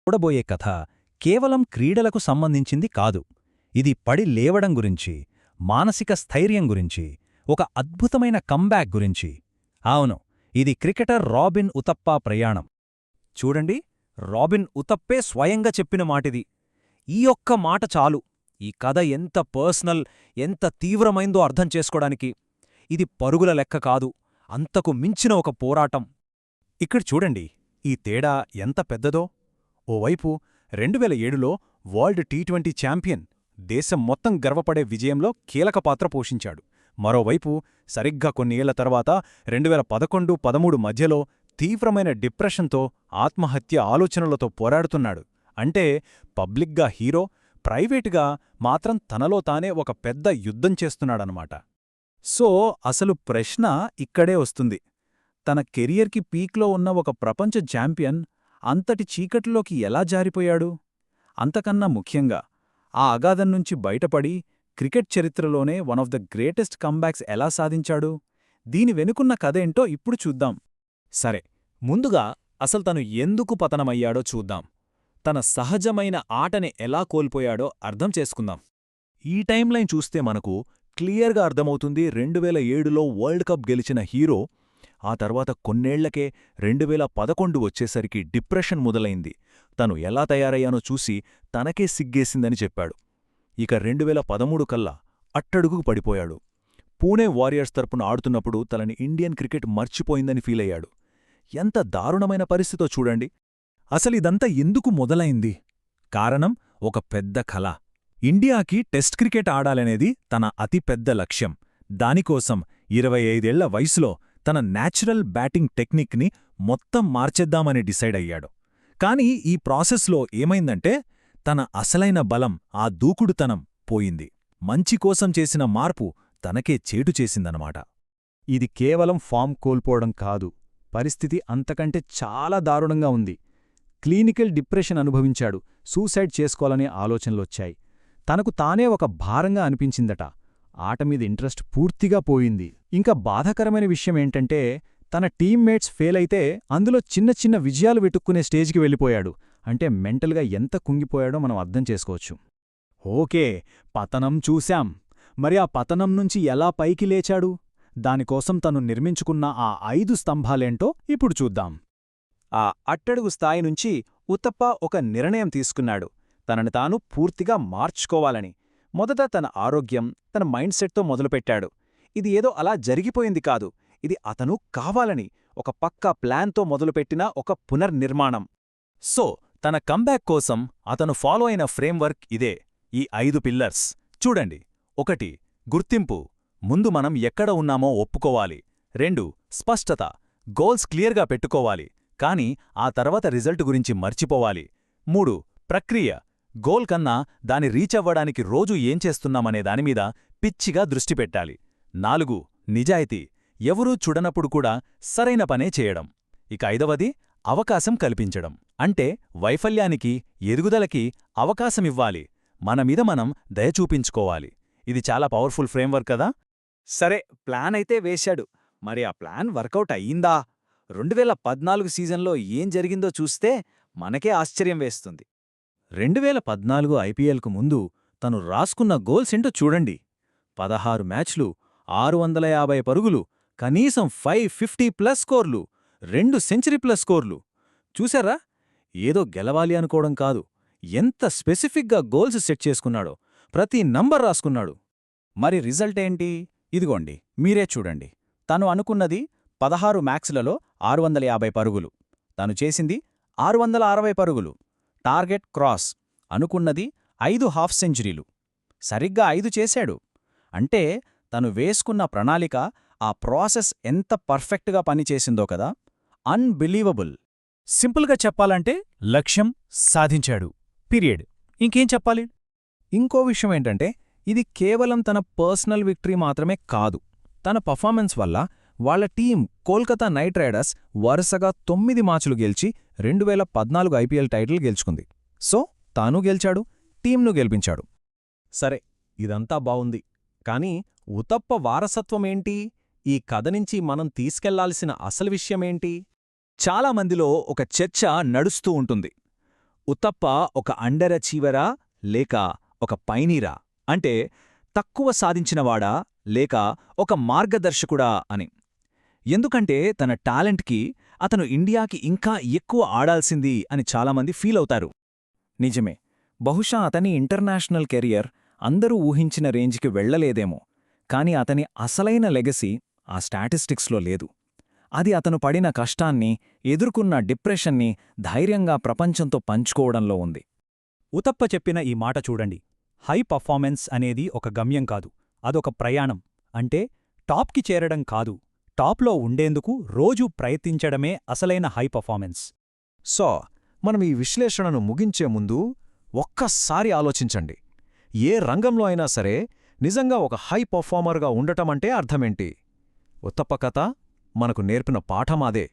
చూడబోయే కథ కేవలం క్రీడలకు సంబంధించింది కాదు. ఇది పడి లేవడం గురించి, మానసిక స్థైర్యం గురించి, ఒక అద్భుతమైన కంబ్యాక్ గురించి. అవును, ఇది క్రికెటర్ రాబిన్ ఉతప్పా ప్రయాణం. చూడండి, రాబిన్ ఉతప్పే స్వయంగా చెప్పిన మాటిది. ఈ ఒక్క మాట చాలు ఈ కథ ఎంత పర్సనల్, ఎంత తీవ్రమైందో అర్థం చేసుకోడానికి. ఇది పరుగుల లెక్క కాదు, అంతకు మించిన ఒక పోరాటం. ఇక్కడ చూడండి, ఈ తేడా ఎంత పెద్దదో. ఓవైపు 2007లో వరల్డ్ టీ20 ఛాంపియన్, దేశం మొత్తం గర్వపడే విజయంలో కీలక పాత్ర పోషించాడు. మరోవైపు సరిగ్గా కొన్ని ఏళ్ల తర్వాత 2011-13 మధ్యలో తీవ్రమైన డిప్రెషన్తో, ఆత్మహత్య ఆలోచనలతో పోరాడుతున్నాడు. అంటే పబ్లిక్గా హీరో, ప్రైవేటుగా మాత్రం తనలో తానే ఒక పెద్ద యుద్ధం చేస్తున్నాడనమాట. సో అసలు ప్రశ్న ఇక్కడే వస్తుంది. తన కెరియర్కి పీక్లో ఉన్న ఒక ప్రపంచ ఛాంపియన్ అంతటి చీకటిలోకి ఎలా జారిపోయాడు? అంతకన్నా ముఖ్యంగా ఆ అగాధం నుంచి బయటపడి క్రికెట్ చరిత్రలోనే one of the greatest comebacks ఎలా సాధించాడు? దీని వెనుకున్న కథేంటో ఇప్పుడు చూద్దాం. సరే, ముందుగా అసలు తను ఎందుకు పతనమయ్యాడో చూద్దాం. తన సహజమైన ఆటని ఎలా కోల్పోయాడో అర్థం చేసుకుందాం. ఈ టైంలైన్ చూస్తే మనకు క్లియర్గా అర్థమవుతుంది. 2007లో వరల్డ్ కప్ గెలిచిన హీరో ఆ తర్వాత కొన్నేళ్లకే 2011 వచ్చేసరికి డిప్రెషన్ మొదలైంది. తను ఎలా తయారయ్యానో చూసి తనకే సిగ్గేసిందని చెప్పాడు. ఇక 2013 కల్లా అట్టడుగుకు పడిపోయాడు. పూణే వారియర్స్ తరపున ఆడుతున్నప్పుడు తనని ఇండియన్ క్రికెట్ మర్చిపోయిందని ఫీలయ్యాడు. ఎంత దారుణమైన పరిస్థితో చూడండి. అసలిదంతా ఎందుకు మొదలైంది? కారణం ఒక పెద్ద కల. ఇండియాకి టెస్ట్ క్రికెట్ ఆడాలనేది తన అతిపెద్ద లక్ష్యం. దానికోసం 25 ఏళ్ల వయసులో తన న్యాచురల్ బ్యాటింగ్ టెక్నిక్ని మొత్తం మార్చేద్దామని డిసైడ్ అయ్యాడు. కాని ఈ ప్రాసెస్లో ఏమైందంటే తన అసలైన బలం, ఆ దూకుడుతనం పోయింది. మంచి కోసం చేసిన మార్పు తనకే చేటు చేసిందనమాట. ఇది కేవలం ఫామ్ కోల్పోవడం కాదు, పరిస్థితి అంతకంటే చాలా దారుణంగా ఉంది. క్లినికల్ డిప్రెషన్ అనుభవించాడు. సూసైడ్ చేసుకోవాలనే ఆలోచనలొచ్చాయి. తనకు తానే ఒక భారంగా అనిపించిందట. ఆటమీద ఇంట్రెస్ట్ పూర్తిగా పోయింది. ఇంకా బాధాకరమైన విషయమేంటంటే తన టీమ్మేట్స్ ఫెయిలైతే అందులో చిన్న చిన్న విజయాలు వెతుక్కునే స్టేజ్కి వెళ్ళిపోయాడు. అంటే మెంటల్గా ఎంత కుంగిపోయాడో మనం అర్థం చేసుకోవచ్చు. ఓకే, పతనం చూశాం. మరి ఆ పతనం నుంచి ఎలా పైకి లేచాడు? దానికోసం తను నిర్మించుకున్న ఆ 5 స్తంభాలేంటో ఇప్పుడు చూద్దాం. ఆ అట్టడుగు స్థాయి నుంచి ఉతప్ప ఒక నిర్ణయం తీసుకున్నాడు. తనని తాను పూర్తిగా మార్చుకోవాలని. మొదట తన ఆరోగ్యం, తన మైండ్ సెట్తో మొదలుపెట్టాడు. ఇది ఏదో అలా జరిగిపోయింది కాదు. ఇది అతను కావాలని ఒక పక్కా ప్లాన్తో మొదలుపెట్టిన ఒక పునర్నిర్మాణం. సో తన కంబ్యాక్ కోసం అతను ఫాలో అయిన ఫ్రేమ్వర్క్ ఇదే, ఈ 5 పిల్లర్స్. చూడండి. 1. గుర్తింపు. ముందు మనం ఎక్కడ ఉన్నామో ఒప్పుకోవాలి. 2. స్పష్టత. గోల్స్ క్లియర్గా పెట్టుకోవాలి, కాని ఆ తర్వాత రిజల్ట్ గురించి మర్చిపోవాలి. 3. ప్రక్రియ. గోల్ కన్నా దాని రీచవ్వడానికి రోజూ ఏం చేస్తున్నామనే దానిమీద పిచ్చిగా దృష్టి పెట్టాలి. 4. నిజాయితీ. ఎవరూ చూడనప్పుడు కూడా సరైన పనే చేయడం. ఇక 5వది అవకాశం కల్పించడం. అంటే వైఫల్యానికి, ఎదుగుదలకి అవకాశమివ్వాలి. మనమీద మనం దయ చూపించుకోవాలి. ఇది చాలా పవర్ఫుల్ ఫ్రేమ్వర్క్ కదా. సరే, ప్లాన్ అయితే వేశాడు. మరి ఆ ప్లాన్ వర్కౌట్ అయ్యిందా? 2014 సీజన్లో ఏం జరిగిందో చూస్తే మనకే ఆశ్చర్యం వేస్తుంది. 2014 ఐపీఎల్కు ముందు తను రాసుకున్న గోల్సేంటో చూడండి. 16 మ్యాచ్లు, 650 పరుగులు, కనీసం 550+ స్కోర్లు, 2 సెంచరీ+ స్కోర్లు. చూశారా? ఏదో గెలవాలి అనుకోవడం కాదు, ఎంత స్పెసిఫిక్గా గోల్స్ సెట్ చేసుకున్నాడో. ప్రతి నంబర్ రాసుకున్నాడు. మరి రిజల్ట్ ఏంటి? ఇదిగోండి, మీరే చూడండి. తను అనుకున్నది 16 మ్యాచ్లలో 650 పరుగులు. తను చేసింది 660 పరుగులు. Target cross. అనుకున్నది 5 హాఫ్ సెంచరీలు. సరిగ్గా 5 చేశాడు. అంటే తను వేసుకున్న ప్రణాళిక, ఆ ప్రాసెస్ ఎంత పర్ఫెక్ట్గా పనిచేసిందో కదా. అన్బిలీవబుల్. సింపుల్గా చెప్పాలంటే లక్ష్యం సాధించాడు. పీరియడ్. ఇంకేం చెప్పాలి? ఇంకో విషయమేంటంటే ఇది కేవలం తన పర్సనల్ విక్టరీ మాత్రమే కాదు. తన పర్ఫార్మెన్స్ వల్ల వాళ్ల టీం కోల్కతా నైట్ రైడర్స్ వరుసగా 9 మ్యాచ్లు గెలిచి 2014 ఐపీఎల్ టైటిల్ గెలుచుకుంది. సో తాను గెలిచాడు, టీంను గెలిపించాడు. సరే, ఇదంతా బావుంది. కాని ఉతప్ప వారసత్వమేంటి? ఈ కథ నుంచి మనం తీసుకెళ్లాల్సిన అసలు విషయమేంటి? చాలామందిలో ఒక చర్చ నడుస్తూ ఉంటుంది. ఉత్తప్ప ఒక అండర్ అచీవరా లేక ఒక పైనీరా అంటే తక్కువ సాధించినవాడా లేక ఒక మార్గదర్శకుడా అని. ఎందుకంటే తన టాలెంట్కి అతను ఇండియాకి ఇంకా ఎక్కువ ఆడాల్సింది అని చాలామంది ఫీలవుతారు. నిజమే, బహుశా అతని ఇంటర్నేషనల్ కెరియర్ అందరూ ఊహించిన రేంజ్కి వెళ్లలేదేమో, కాని అతని అసలైన లెగసీ ఆ స్టాటిస్టిక్స్లో లేదు. అది అతను పడిన కష్టాన్ని, ఎదుర్కొన్న డిప్రెషన్ని ధైర్యంగా ప్రపంచంతో పంచుకోవడంలో ఉంది. ఉతప్ప చెప్పిన ఈ మాట చూడండి. హై పర్ఫార్మెన్స్ అనేది ఒక గమ్యం కాదు, అదొక ప్రయాణం. అంటే టాప్కి చేరడం కాదు, టాప్లో ఉండేందుకు రోజూ ప్రయత్నించడమే అసలైన హై పర్ఫార్మెన్స్. సో మనం ఈ విశ్లేషణను ముగించే ముందు ఒక్కసారి ఆలోచించండి. ఏ రంగంలో అయినా సరే నిజంగా ఒక హై పర్ఫార్మర్గా ఉండటమంటే అర్థమేంటి? ఉత్తప్ప కథ మనకు నేర్పిన పాఠమాదే.